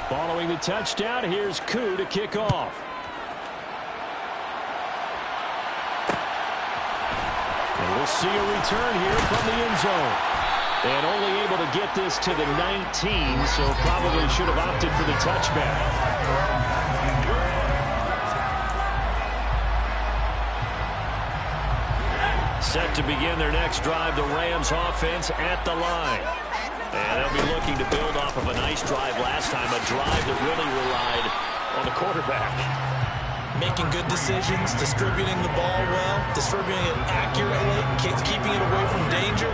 Following the touchdown, here's Koo to kick off. And we'll see a return here from the end zone. And only able to get this to the 19, so probably should have opted for the touchback. Set to begin their next drive, the Rams offense at the line. And they'll be looking to build off of a nice drive last time, a drive that really relied on the quarterback. Making good decisions, distributing the ball well, distributing it accurately, keeping it away from danger.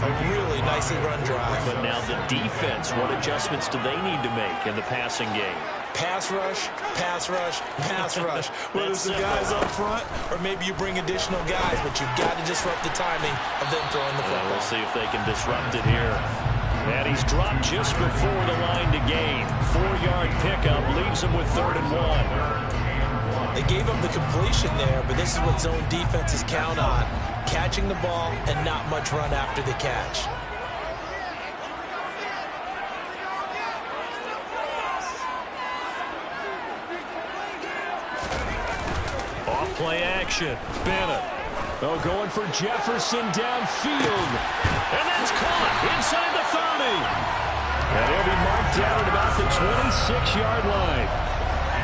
A really nicely run drive. But now the defense, what adjustments do they need to make in the passing game? Pass rush, pass rush, pass rush. Whether it's the guys up front or maybe you bring additional guys, but you've got to disrupt the timing of them throwing the football. We'll see if they can disrupt it here. And he's dropped just before the line to gain. 4-yard pickup leaves him with 3rd and 1. They gave up the completion there, but this is what zone defenses count on. Catching the ball and not much run after the catch. Off-play action. Bennett. Oh, going for Jefferson downfield. And that's caught inside the 30. And he'll be marked down at about the 26-yard line.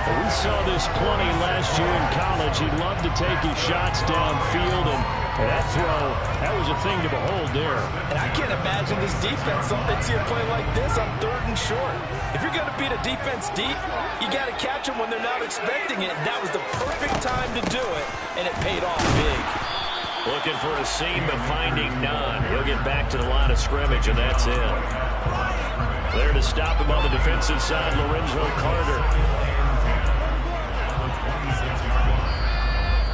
We saw this plenty last year in college. He loved to take his shots downfield, and that throw, that was a thing to behold there. And I can't imagine this defense thought they'd see a play like this on 3rd and short. If you're going to beat a defense deep, you got to catch them when they're not expecting it. And that was the perfect time to do it, and it paid off big. Looking for a seam, but finding none. He'll get back to the line of scrimmage, and that's it. There to stop him on the defensive side, Lorenzo Carter.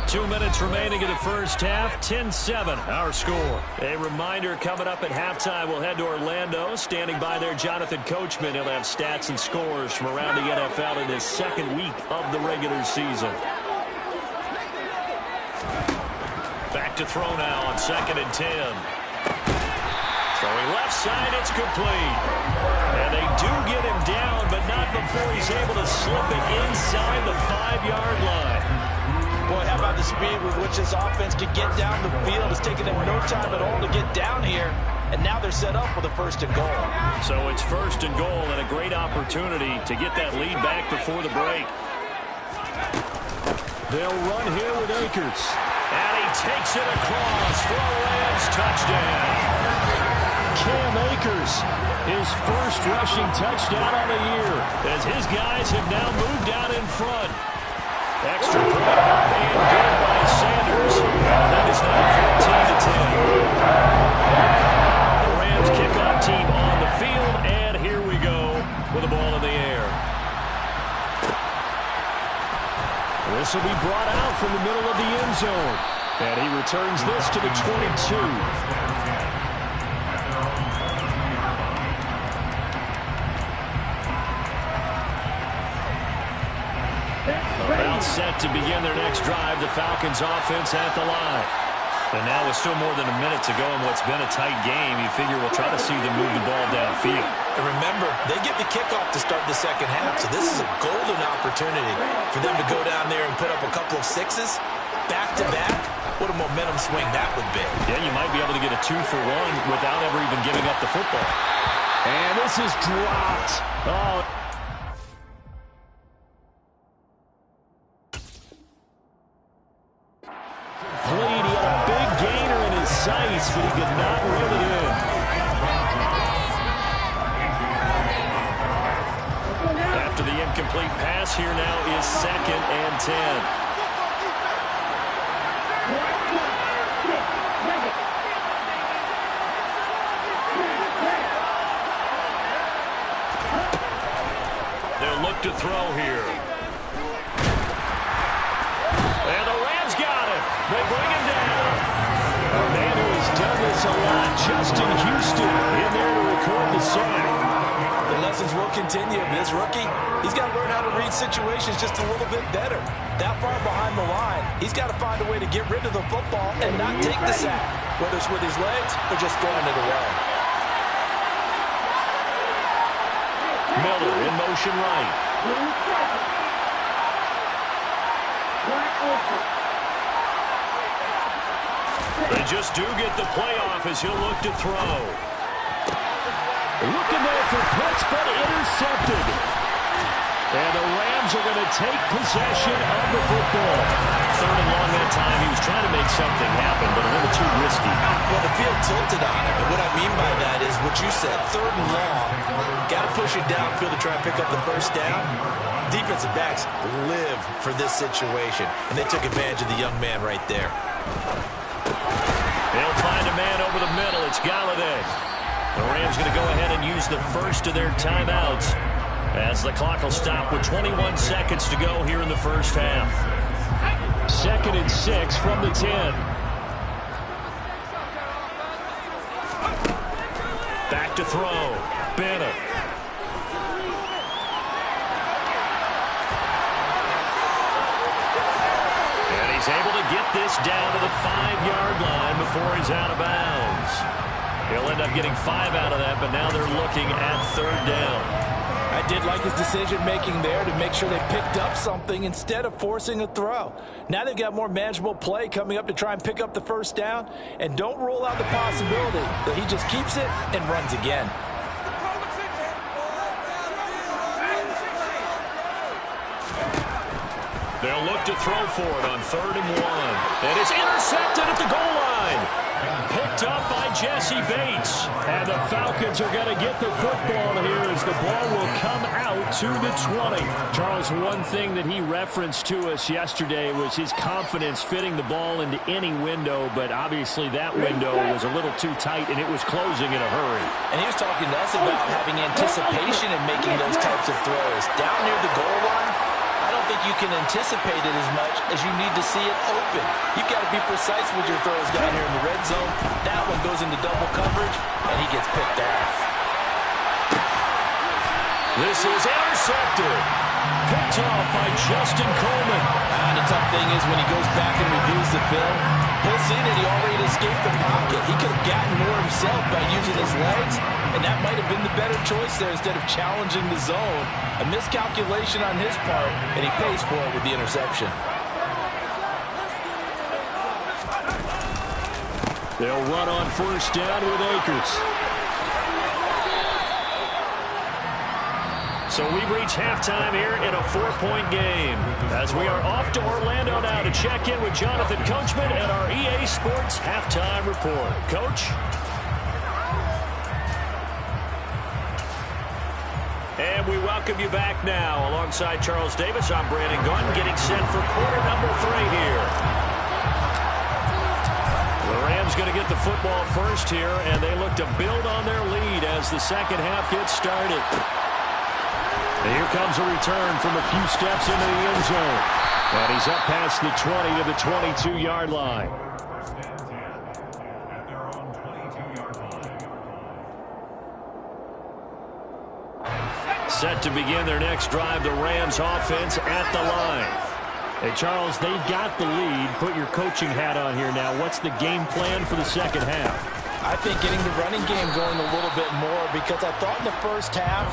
2 minutes remaining in the first half, 10-7, our score. A reminder coming up at halftime, we'll head to Orlando. Standing by there, Jonathan Coachman. He'll have stats and scores from around the NFL in his 2nd week of the regular season. Back to throw now on 2nd and 10. Throwing left side, it's complete. And they do get him down, but not before he's able to slip it inside the 5-yard line. Boy, how about the speed with which this offense can get down the field? It's taken them no time at all to get down here, and now they're set up with a 1st and goal. So it's 1st and goal and a great opportunity to get that lead back before the break. They'll run here with Akers. And he takes it across for a Rams touchdown. Cam Akers, his 1st rushing touchdown on the year, as his guys have now moved out in front. Extra point and good by Sanders. That is now 14-10. The Rams kickoff team on the field, and here we go with the ball in the air. This will be brought out from the middle of the end zone. And he returns this to the 22. About set to begin their next drive, the Falcons offense at the line. And now with still more than a minute to go in what's been a tight game, you figure we'll try to see them move the ball downfield. And remember, they get the kickoff to start the 2nd half, so this is a golden opportunity for them to go down there and put up a couple of 6s back-to-back. What a momentum swing that would be. Yeah, you might be able to get a 2-for-1 without ever even giving up the football. And this is dropped. Oh. He had a big gainer in his sights, but he could not reel it in. After the incomplete pass, here now is 2nd and 10. They'll look to throw here. And the Rams got him. They bring him down. A man who has done this a lot, Justin Houston, in there to record the sack. The lessons will continue. This rookie, he's got to learn how to read situations just a little bit better. That far behind the line, he's got to find a way to get rid of the football and not take the sack, whether it's with his legs or just throwing it away. Miller in motion right. They just do get the playoff as he'll look to throw. Looking there for pitch, but intercepted. And the Rams are going to take possession of the football. Third and long that time. He was trying to make something happen, but a little too risky. Well, the field tilted on him. And what I mean by that is what you said. Third and long. Got to push it downfield to try and pick up the first down. Defensive backs live for this situation. And they took advantage of the young man right there. They'll find a man over the middle. It's Galladay. The Rams going to go ahead and use the first of their timeouts as the clock will stop with 21 seconds to go here in the first half. 2nd and 6 from the 10. Back to throw. Bennett. And he's able to get this down to the 5-yard line before he's out of bounds. He'll end up getting 5 out of that, but now they're looking at 3rd down. I did like his decision-making there to make sure they picked up something instead of forcing a throw. Now they've got more manageable play coming up to try and pick up the first down, and don't rule out the possibility that he just keeps it and runs again. They'll look to throw for it on 3rd and 1. And it's intercepted at the goal line. Picked up by Jesse Bates. And the Falcons are going to get the football here as the ball will come out to the 20. Charles, one thing that he referenced to us yesterday was his confidence fitting the ball into any window, but obviously that window was a little too tight and it was closing in a hurry. And he was talking to us about having anticipation in making those types of throws. Down near the goal line, I don't think you can anticipate it as much as you need to see it open. You've got to be precise with your throws down here in the red zone. That one goes into double coverage, and he gets picked off. This is intercepted. Picked off by Justin Coleman. And the tough thing is when he goes back and reviews the film, he'll see that he already escaped the pocket. He could have gotten more himself by using his legs, and that might have been the better choice there instead of challenging the zone. A miscalculation on his part, and he pays for it with the interception. They'll run on 1st down with Akers. So we've reached halftime here in a 4-point game as we are off to Orlando now to check in with Jonathan Coachman and our EA Sports Halftime Report. Coach? And we welcome you back now. Alongside Charles Davis, I'm Brandon Gunn, getting set for quarter number 3 here. The Rams going to get the football first here, and they look to build on their lead as the second half gets started. And here comes a return from a few steps into the end zone. And he's up past the 20 to the 22-yard line. Set to begin their next drive, the Rams offense at the line. Hey, Charles, they've got the lead. Put your coaching hat on here now. What's the game plan for the second half? I think getting the running game going a little bit more, because I thought in the first half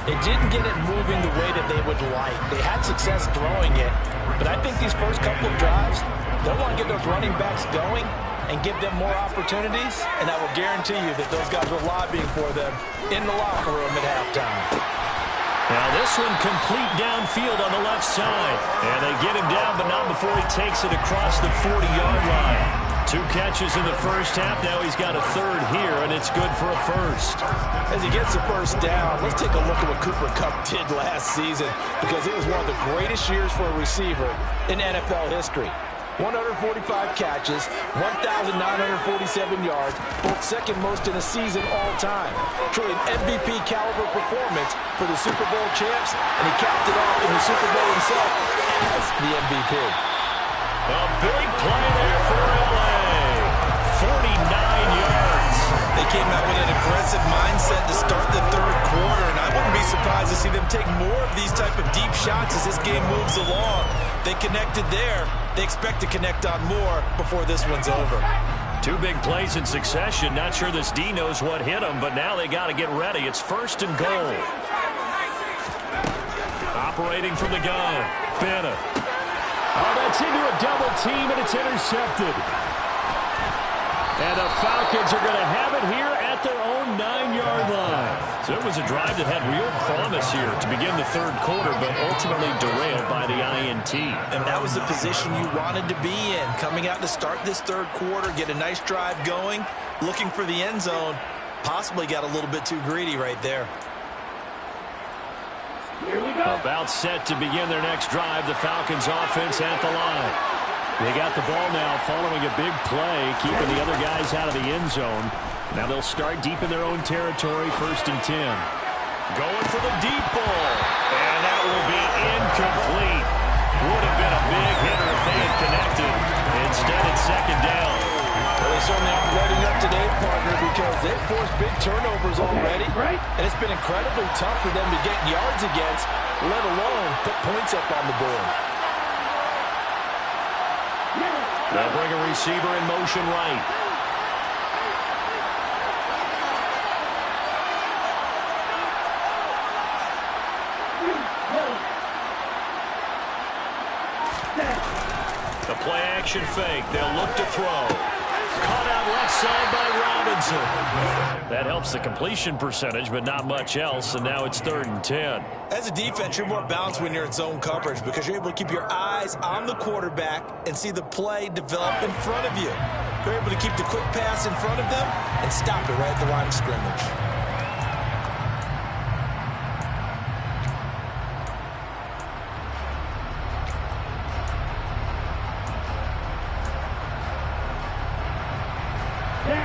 it didn't get it moving the way that they would like. They had success throwing it, but I think these first couple of drives, they'll want to get those running backs going and give them more opportunities, and I will guarantee you that those guys were lobbying for them in the locker room at halftime. Now this one complete downfield on the left side. And they get him down, but not before he takes it across the 40-yard line. 2 catches in the first half. Now he's got a 3rd here, and it's good for a first. As he gets the first down, let's take a look at what Cooper Kupp did last season, because it was one of the greatest years for a receiver in NFL history. 145 catches, 1,947 yards, both second most in a season all time. Truly an MVP caliber performance for the Super Bowl champs, and he capped it off in the Super Bowl himself as the MVP. A big play there for LA. 49 yards. They came out with an aggressive mindset to start the 3rd quarter, and I wouldn't be surprised to see them take more of these type of deep shots as this game moves along. They connected there. They expect to connect on more before this one's over. 2 big plays in succession. Not sure this D knows what hit him, but now they got to get ready. It's 1st and goal. operating from the gun. Bennett. Oh, that's into a double team, and it's intercepted. And the Falcons are going to have it here at their own 9-yard line. So it was a drive that had real promise here to begin the third quarter, but ultimately derailed by the INT. And that was the position you wanted to be in. Coming out to start this third quarter, get a nice drive going, looking for the end zone. Possibly got a little bit too greedy right there. About set to begin their next drive, the Falcons offense at the line. They got the ball now following a big play, keeping the other guys out of the end zone. Now they'll start deep in their own territory, 1st and 10. Going for the deep ball. And that will be incomplete. Would have been a big hitter if they had connected. Instead, it's 2nd down. Well, they certainly aren't letting up today, partner, because they've forced big turnovers already. And it's been incredibly tough for them to get yards against, let alone put points up on the board. They'll bring a receiver in motion right. The play-action fake. They'll look to throw. Caught out left side by Robinson. That helps the completion percentage, but not much else, and now it's 3rd and 10. As a defense, you're more balanced when you're in zone coverage because you're able to keep your eyes on the quarterback and see the play develop in front of you. You're able to keep the quick pass in front of them and stop it right at the line of scrimmage.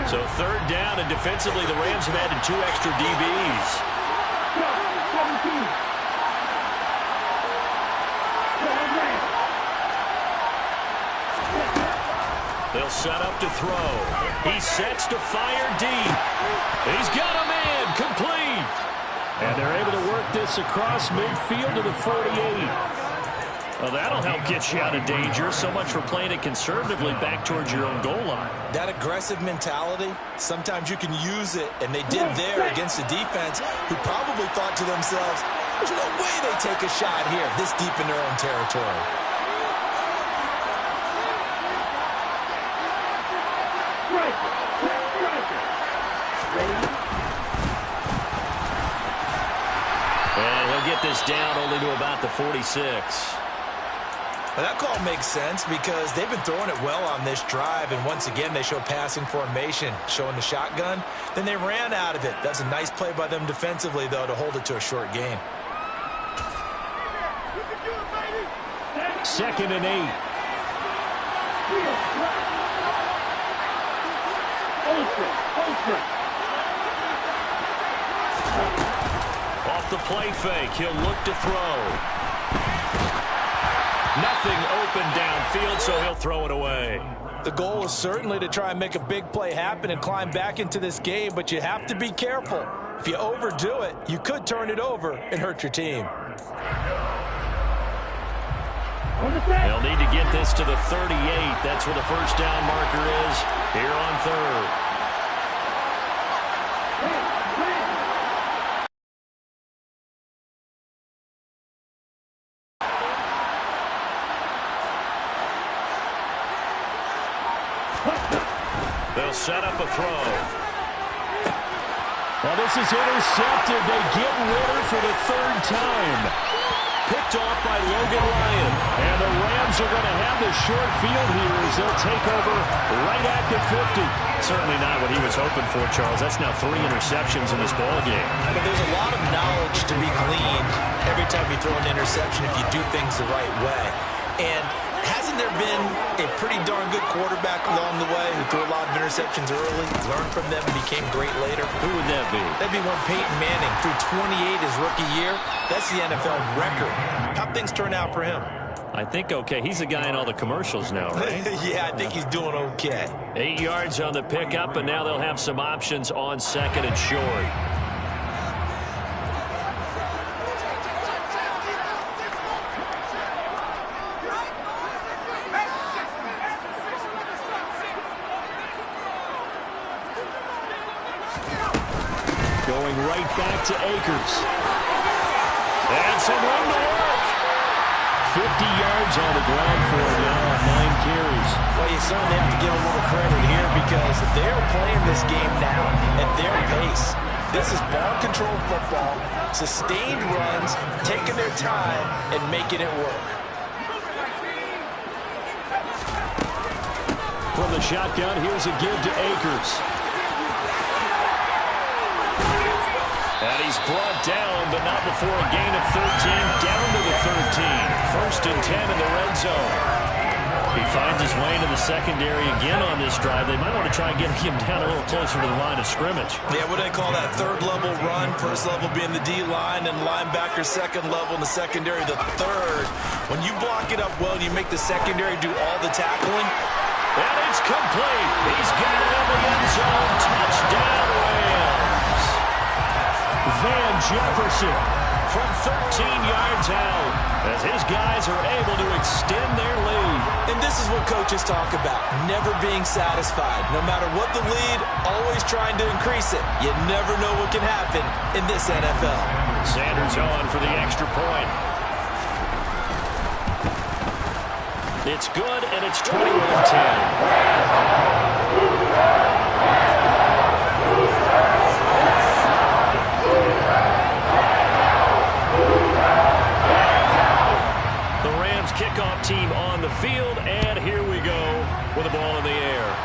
So 3rd down, and defensively the Rams have added 2 extra DBs. They'll set up to throw. He sets to fire deep. He's got a man complete. And they're able to work this across midfield to the 48. Well, that'll help get you out of danger. So much for playing it conservatively back towards your own goal line. That aggressive mentality, sometimes you can use it, and they did there against a defense who probably thought to themselves, there's no way they take a shot here this deep in their own territory. And he'll get this down only to about the 46. Well, that call makes sense because they've been throwing it well on this drive, and once again they show passing formation, showing the shotgun. Then they ran out of it. That's a nice play by them defensively, though, to hold it to a short gain. 2nd and 8. Off the play fake, he'll look to throw. Nothing open downfield, so he'll throw it away. The goal is certainly to try and make a big play happen and climb back into this game, but you have to be careful. If you overdo it, you could turn it over and hurt your team. They'll need to get this to the 38. That's where the 1st down marker is here on 3rd. They'll set up a throw. Well, this is intercepted. They get Ritter for the 3rd time. Picked off by Logan Ryan. And the Rams are going to have the short field here as they'll take over right at the 50. Certainly not what he was hoping for, Charles. That's now 3 interceptions in this ballgame. But there's a lot of knowledge to be gleaned every time you throw an interception if you do things the right way. And hasn't there been a pretty darn good quarterback along the way who threw a lot of interceptions early, learned from them, and became great later? Who would that be? That'd be one Peyton Manning. Threw 28 his rookie year. That's the NFL record. How'd things turn out for him? I think okay. He's the guy in all the commercials now, right? Yeah, I think he's doing okay. 8 yards on the pickup, and now they'll have some options on 2nd and short. Going right back to Akers. And some room to work. 50 yards on the ground for him now on 9 carries. Well, you certainly have to give a little credit here because they're playing this game now at their pace. This is ball control football, sustained runs, taking their time, and making it work. From the shotgun, here's a give to Akers. And he's brought down, but not before a gain of 13, down to the 13. First and 10 in the red zone. He finds his way into the secondary again on this drive. They might want to try and get him down a little closer to the line of scrimmage. Yeah, what do they call that? Third level run. First level being the D-line, and linebacker second level, and the secondary the third. When you block it up well and you make the secondary do all the tackling. And it's complete. He's got it in the end zone. Touchdown, Rams. Van Jefferson from 13 yards out as his guys are able to extend their lead. And this is what coaches talk about, never being satisfied. No matter what the lead, always trying to increase it. You never know what can happen in this NFL. Sanders on for the extra point. It's good, and it's 21-10. Kickoff team on the field, and here we go with the ball in the air.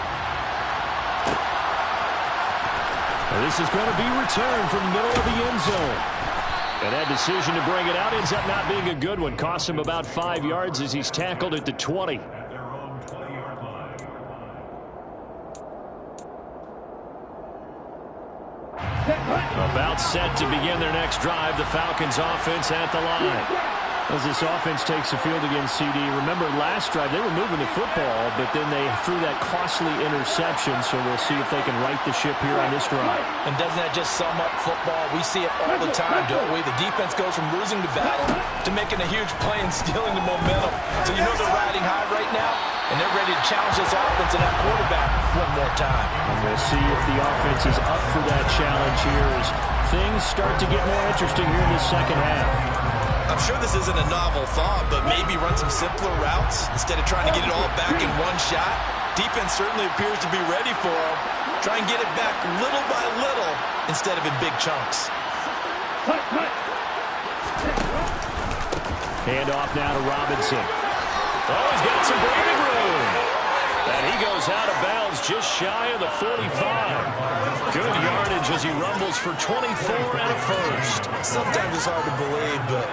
And this is going to be returned from the middle of the end zone. And that decision to bring it out ends up not being a good one. Cost him about 5 yards as he's tackled at the 20. About set to begin their next drive, the Falcons offense at the line. As this offense takes the field against CD, remember last drive they were moving the football, but then they threw that costly interception, so we'll see if they can right the ship here on this drive. And doesn't that just sum up football? We see it all the time, don't we? The defense goes from losing the battle to making a huge play and stealing the momentum. So you know they're riding high right now, and they're ready to challenge this offense and that quarterback one more time. And we'll see if the offense is up for that challenge here as things start to get more interesting here in this second half. I'm sure this isn't a novel thought, but maybe run some simpler routes instead of trying to get it all back in one shot. Defense certainly appears to be ready for them. Try and get it back little by little instead of in big chunks. Hand off now to Robinson. Oh, he's got some breathing room. And he goes out of bounds just shy of the 45. Good yardage as he rumbles for 24 and a first. Sometimes it's hard to believe, but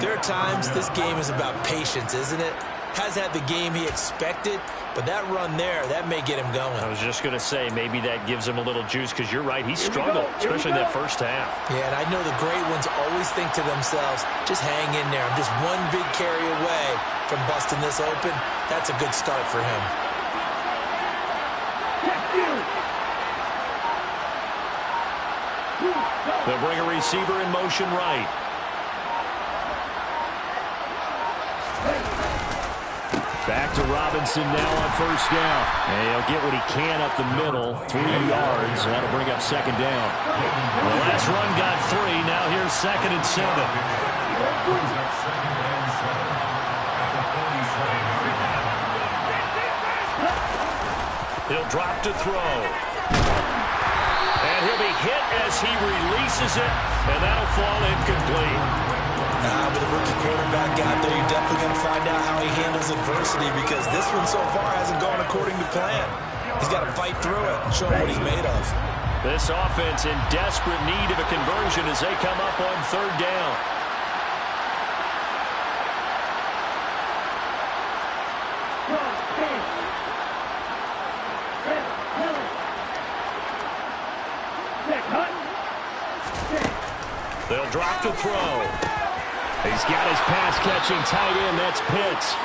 there are times this game is about patience, isn't it? Has had the game he expected, but that run there, that may get him going. I was just going to say, maybe that gives him a little juice, because you're right, he struggled, especially in that first half. Yeah, and I know the great ones always think to themselves, just hang in there. I'm just one big carry away from busting this open. That's a good start for him. They'll bring a receiver in motion right. Back to Robinson now on first down. And he'll get what he can up the middle, 3 yards. That'll bring up second down. The last run got 3. Now here's 2nd and 7. He'll drop to throw. And he'll be hit as he releases it, and that'll fall incomplete. With a rookie quarterback out there, you're definitely going to find out how he handles adversity because this one so far hasn't gone according to plan. He's got to fight through it and show what he's made of. This offense in desperate need of a conversion as they come up on third down. They'll drop to throw. He's got his pass-catching tight end. That's Pitts.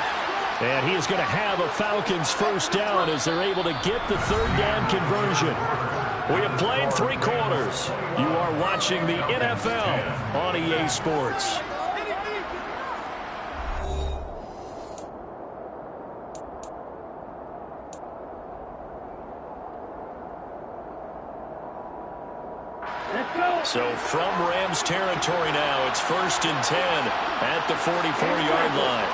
And he is going to have a Falcons first down as they're able to get the third down conversion. We have played 3 quarters. You are watching the NFL on EA Sports. So from Rams territory now, it's 1st and 10 at the 44-yard line.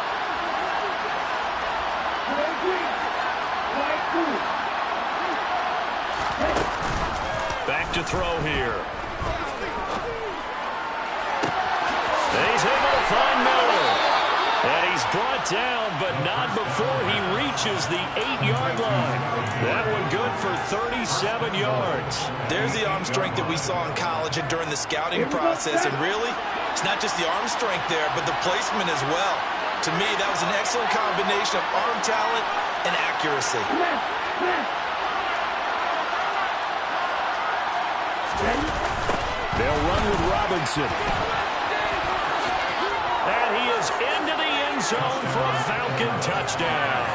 Back to throw here. And he's able to find Miller. And he's brought down, but not before he reaches the 8-yard line. That one good for 37 yards. There's the arm strength that we saw in college and during the scouting process. And really, it's not just the arm strength there, but the placement as well. To me, that was an excellent combination of arm talent and accuracy. They'll run with Robinson. And he is into the end zone for a Falcon touchdown.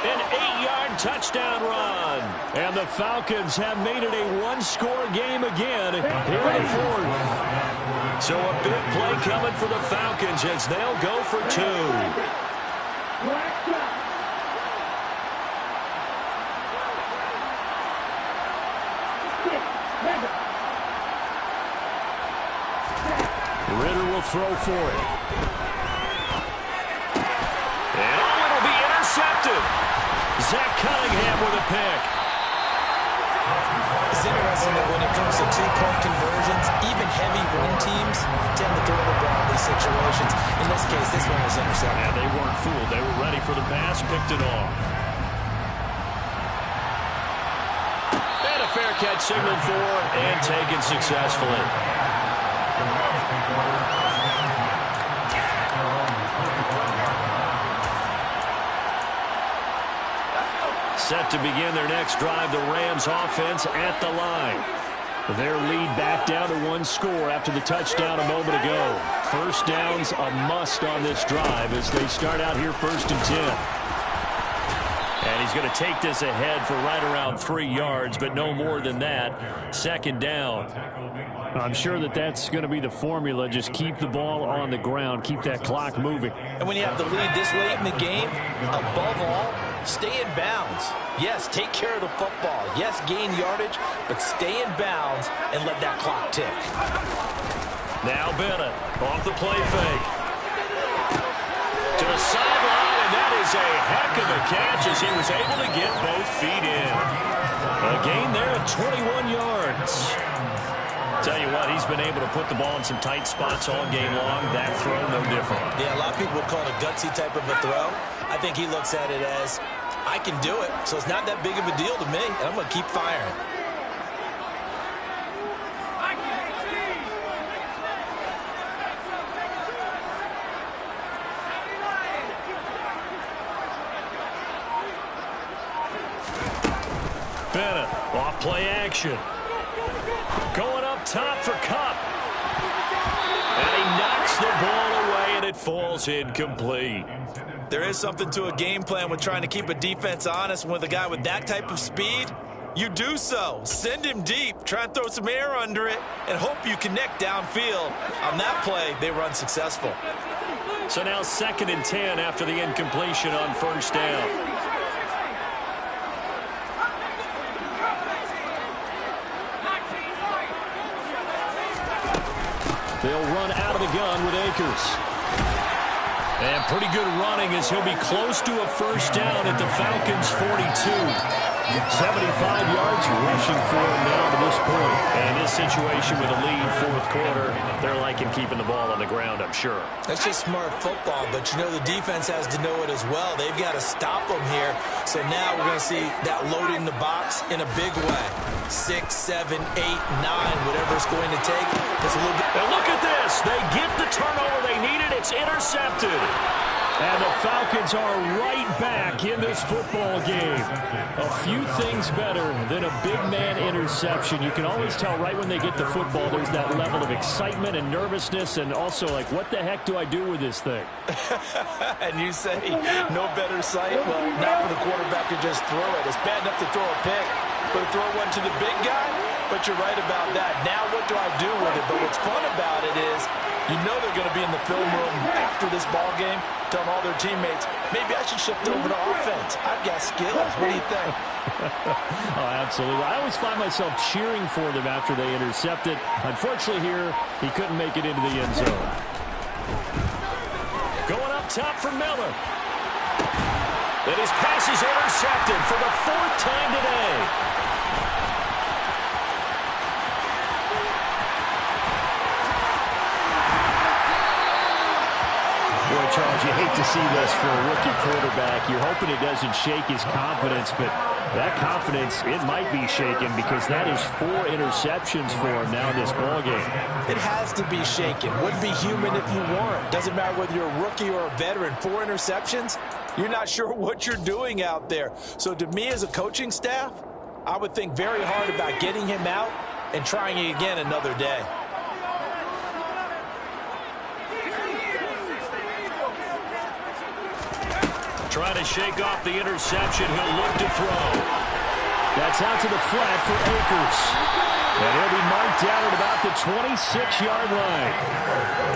An 8-yard touchdown run. And the Falcons have made it a one-score game again here in the 4th. So a big play coming for the Falcons as they'll go for 2. Ritter will throw for it. And it'll be intercepted. Zach Cunningham with a pick. It's interesting that when it comes to two-point conversions, even heavy run teams tend to throw the ball in these situations. In this case, this one was intercepted. And they weren't fooled. They were ready for the pass, picked it off. And a fair catch signaled for and taken successfully. Set to begin their next drive, the Rams offense at the line. Their lead back down to 1 score after the touchdown a moment ago. First down's a must on this drive as they start out here 1st and 10. And he's going to take this ahead for right around 3 yards, but no more than that. 2nd down. I'm sure that that's going to be the formula. Just keep the ball on the ground. Keep that clock moving. And when you have the lead this late in the game, above all, stay in bounds. Yes, take care of the football. Yes, gain yardage, but stay in bounds and let that clock tick. Now Bennett off the play fake. To the sideline, and that is a heck of a catch as he was able to get both feet in. A gain there of 21 yards. Tell you what, he's been able to put the ball in some tight spots all game long. That throw, no different. Yeah, a lot of people would call it a gutsy type of a throw. I think he looks at it as, I can do it, so it's not that big of a deal to me, and I'm going to keep firing. Bennett, off play action. Going up top for Kupp. And he knocks the ball away, and it falls incomplete. There is something to a game plan with trying to keep a defense honest. With a guy with that type of speed, you do so. Send him deep. Try and throw some air under it and hope you connect downfield. On that play, they were unsuccessful. So now 2nd and 10 after the incompletion on 1st down. They'll run out of the gun with Akers. And pretty good running as he'll be close to a 1st down at the Falcons' 42. 75 yards rushing for him now to this point. And in this situation with a lead 4th quarter, they're liking keeping the ball on the ground, I'm sure. That's just smart football, but you know the defense has to know it as well. They've got to stop them here. So now we're going to see that loading the box in a big way. 6, 7, 8, 9, whatever it's going to take. It's a little bit. And look at this. They get the turnover they needed. It's intercepted. And the Falcons are right back in this football game. A few things better than a big man interception. You can always tell right when they get the football, there's that level of excitement and nervousness, and also like, what the heck do I do with this thing? And you say, no better sight? Well, not for the quarterback to just throw it. It's bad enough to throw a pick, but to throw one to the big guy? But you're right about that. Now what do I do with it? But what's fun about it is You know they're going to be in the film room after this ball game, telling all their teammates, maybe I should shift over to offense. I've got skills. What do you think? Oh, absolutely. I always find myself cheering for them after they intercept it. Unfortunately here, he couldn't make it into the end zone. Going up top for Miller. And his pass is intercepted for the 4th time today. Boy, Charles, you hate to see this for a rookie quarterback. You're hoping it doesn't shake his confidence, but that confidence, it might be shaken because that is 4 interceptions for him now in this ballgame. It has to be shaken. Wouldn't be human if you weren't. Doesn't matter whether you're a rookie or a veteran. 4 interceptions, you're not sure what you're doing out there. So to me as a coaching staff, I would think very hard about getting him out and trying it again another day. Trying to shake off the interception. He'll look to throw. That's out to the flat for Akers. And he'll be marked down at about the 26-yard line.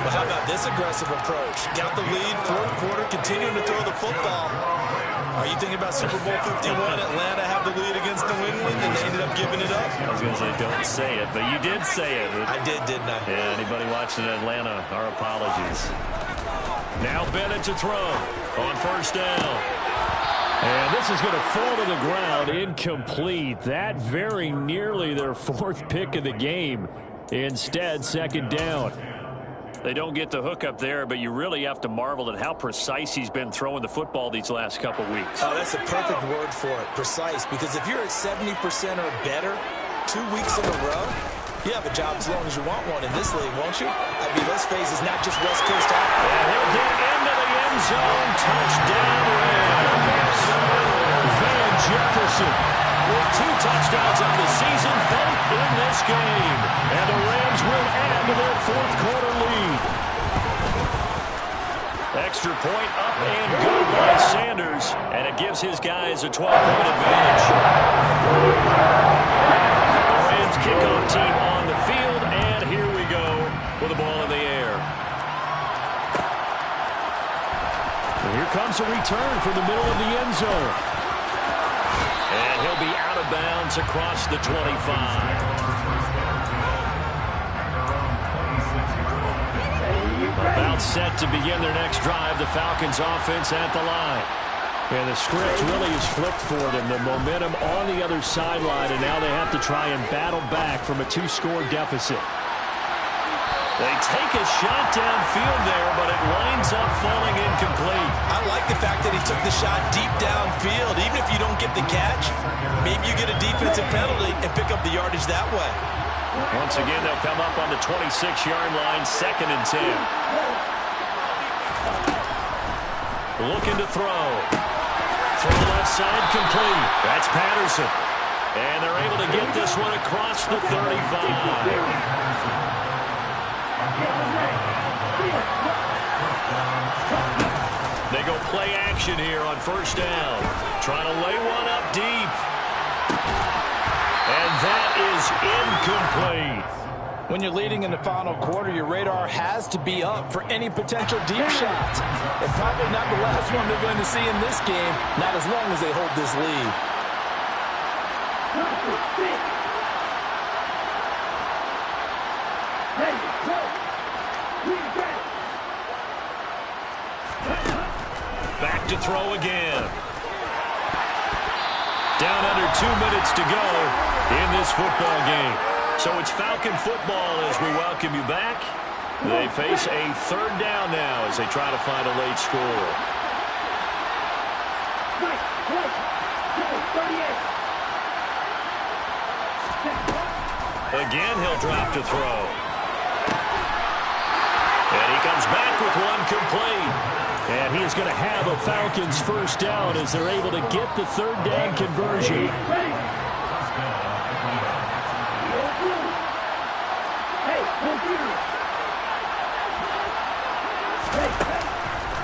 Well, how about this aggressive approach? Got the lead, 4th quarter, continuing to throw the football. Are you thinking about Super Bowl 51? Atlanta have the lead against New England, and they ended up giving it up? I was going to say, don't say it, but you did say it. I did, didn't I? Yeah, anybody watching Atlanta, our apologies. Now Bennett to throw on 1st down. And this is going to fall to the ground, incomplete. That very nearly their 4th pick of the game. Instead, 2nd down. They don't get the hook up there, but you really have to marvel at how precise he's been throwing the football these last couple weeks. Oh, that's the perfect word for it, precise. Because if you're at 70% or better 2 weeks in a row, you have a job as long as you want one in this league, won't you? I mean, let's face it, it's not just West Coast hockey. And he'll get into the end zone. Touchdown, Rams. Van Jefferson with 2 touchdowns on the season, both in this game. And the Rams will add to their 4th quarter lead. Extra point up and good by Sanders. And it gives his guys a 12-point advantage. The Rams kickoff team on the field, and here we go with the ball in the air. And here comes a return from the middle of the end zone. And he'll be out of bounds across the 25. About set to begin their next drive, the Falcons offense at the line. And the script really is flipped for them. The momentum on the other sideline, and now they have to try and battle back from a 2-score deficit. They take a shot downfield there, but it winds up falling incomplete. I like the fact that he took the shot deep downfield. Even if you don't get the catch, maybe you get a defensive penalty and pick up the yardage that way. Once again, they'll come up on the 26-yard line, 2nd and 10. Looking to throw. Throw left side complete. That's Patterson. And they're able to get this one across the 35. They go play action here on 1st down. Trying to lay one up deep. And that is incomplete. When you're leading in the final quarter, your radar has to be up for any potential deep shots. And probably not the last one they're going to see in this game, not as long as they hold this lead. Back to throw again. Down under 2 minutes to go in this football game. So it's Falcon football as we welcome you back. They face a 3rd down now as they try to find a late score. Again, he'll drop to throw. And he comes back with one complete. And he is going to have a Falcons 1st down as they're able to get the 3rd down conversion.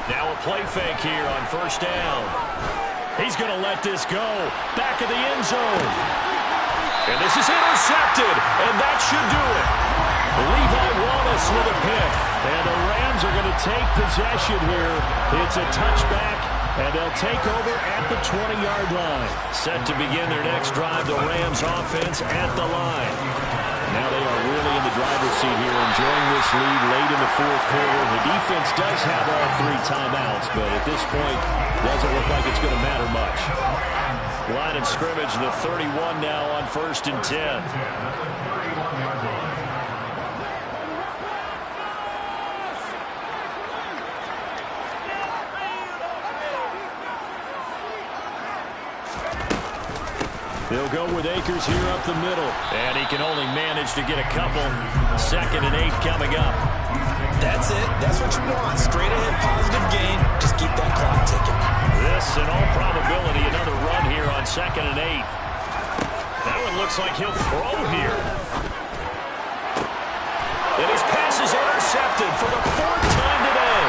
Now a play fake here on 1st down. He's going to let this go. Back of the end zone. And this is intercepted. And that should do it. Levi Wallace with a pick. And take possession here. It's a touchback, and they'll take over at the 20-yard line. Set to begin their next drive, the Rams offense at the line. Now they are really in the driver's seat here, enjoying this lead late in the fourth quarter. The defense does have all 3 timeouts, but at this point, doesn't look like it's going to matter much. Line of scrimmage, the 31 now on 1st and 10. They'll go with Akers here up the middle. And he can only manage to get a couple. 2nd and 8 coming up. That's it. That's what you want. Straight ahead positive gain. Just keep that clock ticking. This, in all probability, another run here on 2nd and 8. That one looks like he'll throw here. And his pass is intercepted for the 4th time today.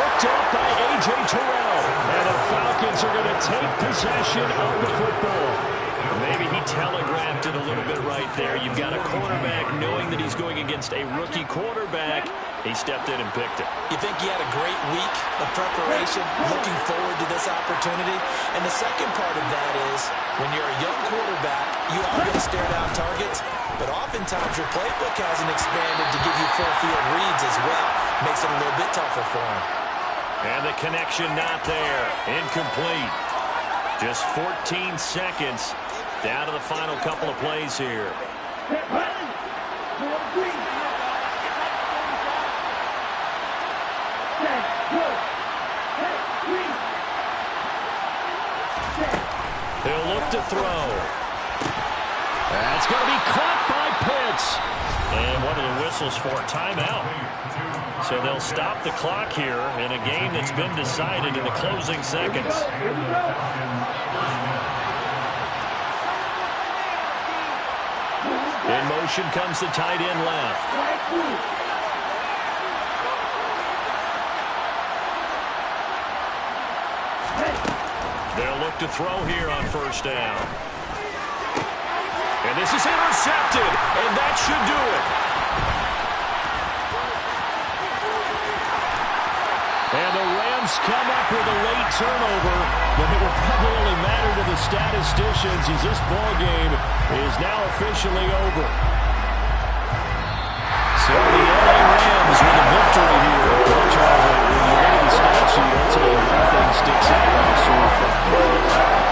Picked up by A.J. Terrell. And the Falcons are going to take possession of the football. Maybe he telegraphed it a little bit right there. You've got a quarterback knowing that he's going against a rookie quarterback. He stepped in and picked it. You think he had a great week of preparation, looking forward to this opportunity? And the second part of that is, when you're a young quarterback, you are going to stare down targets, but oftentimes your playbook hasn't expanded to give you full field reads as well. Makes it a little bit tougher for him. And the connection not there. Incomplete. Just 14 seconds down to the final couple of plays here. He'll look to throw. That's going to be caught by Pitts. And one of the whistles for a timeout. So they'll stop the clock here in a game that's been decided in the closing seconds. In motion comes the tight end left. They'll look to throw here on 1st down. And this is intercepted, and that should do it. And the Rams come up with a late turnover, but it will probably only matter to the statisticians as this ball game is now officially over. So the LA Rams with a victory here. Well, Charles, when you look at the stat sheet, I'd say nothing sticks out like a sore thumb.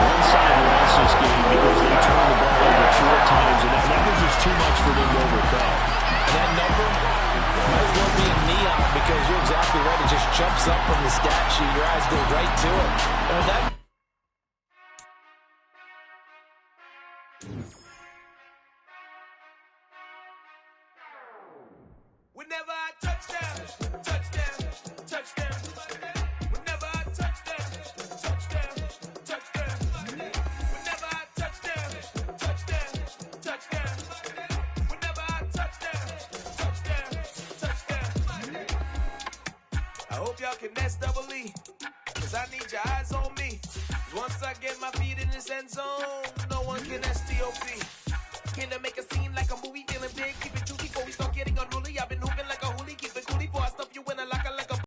One side lost this game because they turned the ball over 4 times, and that was just too much for them to overcome. That number might as well be a neon because you're exactly right. It just jumps up from the stat sheet. Your eyes go right to it. Whenever I touchdown, touchdown, touchdown. Whenever I touchdown, touchdown, touchdown. Whenever I touchdown, touchdown, touchdown. Whenever I touchdown, touchdown, touchdown. I hope y'all can nest double E, cause I need your eyes on me. Once I get my feet in this end zone, no one can STOP. Can I make